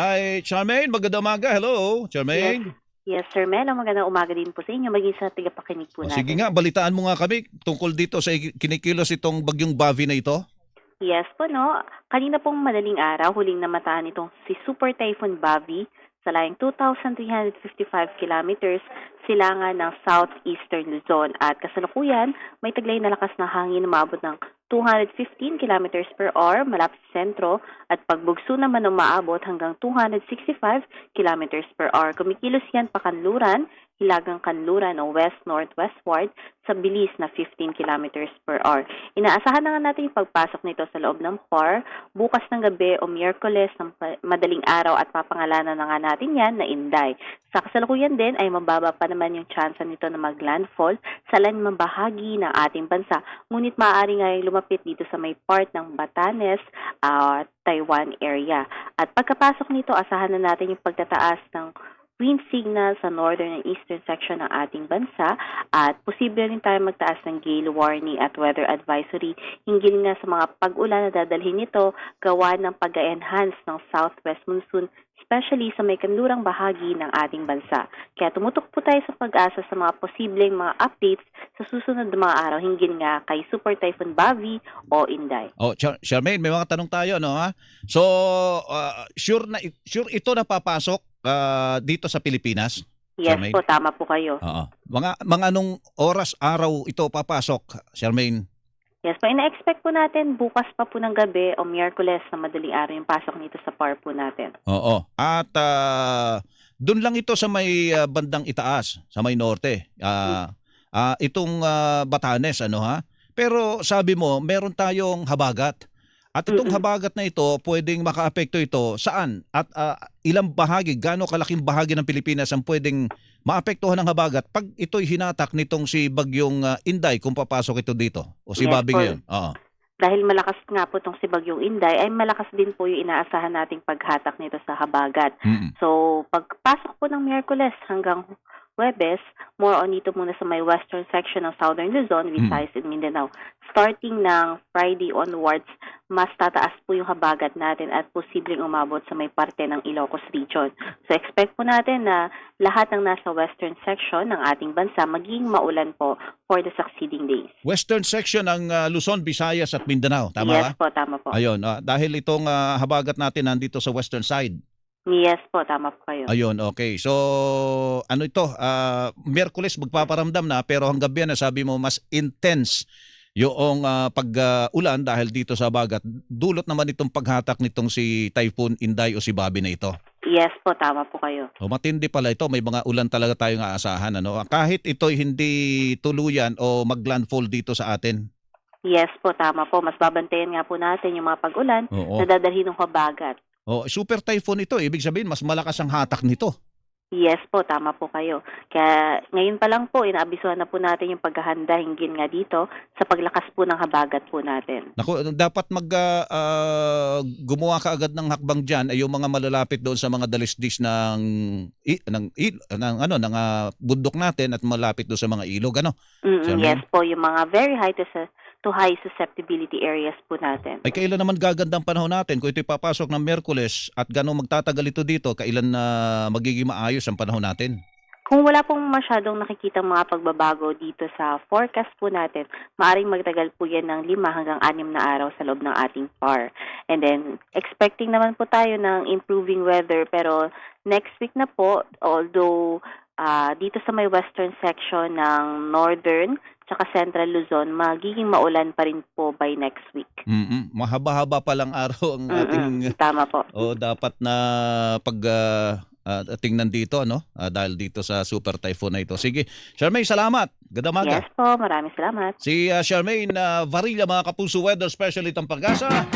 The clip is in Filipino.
ay Charmaine, magandang umaga. Hello, Yes. Charmaine. Yes, Sir Melo. Magandang umaga din po sa inyo, maging sa tagapakinig po O sige natin. nga, balitaan mo nga kami tungkol dito sa kinikilos itong bagyong Bavie na ito. Yes po, no. Kanina pong madaling araw, huling namataan itong si Super Typhoon Bavie sa layong 2,355 kilometers silangan ng southeastern Luzon. At kasalukuyan, may taglay na lakas na hangin na maabot ng 215 kilometers per hour malapit sa sentro at pagbugso naman umaabot hanggang 265 kilometers per hour. Kumikilos yan pakanluran, hilagang kanluran o west-northwestward sa bilis na 15 kilometers per hour. Inaasahan na nga natin yung pagpasok nito sa loob ng PAR bukas ng gabi o Miyerkules ng madaling araw at papangalanan na nga natin yan na Inday. Sa kasalukuyan din ay mababa pa naman yung tsansa nito na maglandfall sa lanimang bahagi ng ating bansa. Ngunit maaari nga yung lumapit dito sa may part ng Batanes at Taiwan area. At pagkapasok nito, asahan na natin yung pagtataas ng wind signal sa northern and eastern section ng ating bansa at posible rin tayo magtaas ng gale warning at weather advisory hinggil nga sa mga pag-ulan na dadalhin nito gawa ng pag-enhance ng southwest monsoon especially sa may kanlurang bahagi ng ating bansa. Kaya tumutok po tayo sa pag-asa sa mga posibleng mga updates sa susunod na mga araw hinggil nga kay Super Typhoon Bavie o Inday. O Charmaine, may mga tanong tayo no ha. So sure ito na papasok dito sa Pilipinas? Yes Charmaine? po, tama po kayo. Oo. Mga anong oras araw ito papasok, Charmaine? Yes po, ina-expect po natin bukas pa po ng gabi o Miyerkules na madaling araw yung pasok nito sa PAR po natin. Oo. At doon lang ito sa may bandang itaas, sa may norte. Itong Batanes, ano ha? Pero sabi mo, meron tayong habagat. At itong habagat na ito, pwedeng makaapekto ito saan? At ilang bahagi, gaano kalaking bahagi ng Pilipinas ang pwedeng maapektuhan ng habagat pag ito'y hinatak nitong si Bagyong Inday kung papasok ito dito? O si Yes, Bobby po. ngayon? Oo. Dahil malakas nga po itong si Bagyong Inday, ay malakas din po yung inaasahan nating paghatak nito sa habagat. Mm-mm. So, pagpasok po ng Miyerkules hanggang Huwebes, more on dito muna sa may western section ng Southern Luzon, Visayas and Mindanao. Starting ng Friday onwards, mas tataas po yung habagat natin at posibleng umabot sa may parte ng Ilocos region. So, expect po natin na lahat ng nasa western section ng ating bansa maging maulan po for the succeeding days. Western section ng Luzon, Visayas at Mindanao. Tama Yes ba? po, tama po. Ayun, dahil itong habagat natin nandito sa western side. Yes po, tama po kayo. Ayun, okay. So, ano ito? Miyerkules magpaparamdam na pero hanggang gabi na sabi mo mas intense yung pag-ulan dahil dito sa habagat. Dulot naman itong paghatak nitong si Typhoon Inday o si Bobby na ito. Yes po, tama po kayo. O matindi pala ito, may mga ulan talaga tayong aasahan. Ano? Kahit ito'y hindi tuluyan o maglandfall dito sa atin. Yes po, tama po. Mas babantayan nga po natin yung mga pag-ulan Oo. na dadalhin ng habagat. O, super typhoon ito, ibig sabihin mas malakas ang hatak nito. Yes po, tama po kayo. Kaya ngayon pa lang po, inaabisuhan na po natin yung paghahanda hinggil nga dito sa paglakas po ng habagat po natin. Naku, dapat gumawa ka agad ng hakbang diyan ay yung mga malalapit doon sa mga dalisdis ng bundok natin at malapit doon sa mga ilog ano. Charmaine? Yes po, yung mga very high to high susceptibility areas po natin. Ay kailan naman gagandang panahon natin kung ito'y papasok ng Miyerkules at gano'ng magtatagal ito dito, kailan na magiging maayos ang panahon natin? Kung wala pong masyadong nakikitang mga pagbabago dito sa forecast po natin, maaring magtagal po yan ng 5 hanggang 6 na araw sa loob ng ating PAR. And then, expecting naman po tayo ng improving weather, pero next week na po, although dito sa may western section ng northern tsaka central Luzon, magiging maulan pa rin po by next week. Mahaba-haba pa lang araw ang ating Tama po. dapat na tingnan dito no dahil dito sa super typhoon na ito. Sige, Charmaine, salamat. Ganda maga. Yes po, maraming salamat. Si Charmaine Varilla, mga kapuso, weather specialist ang Pag-asa.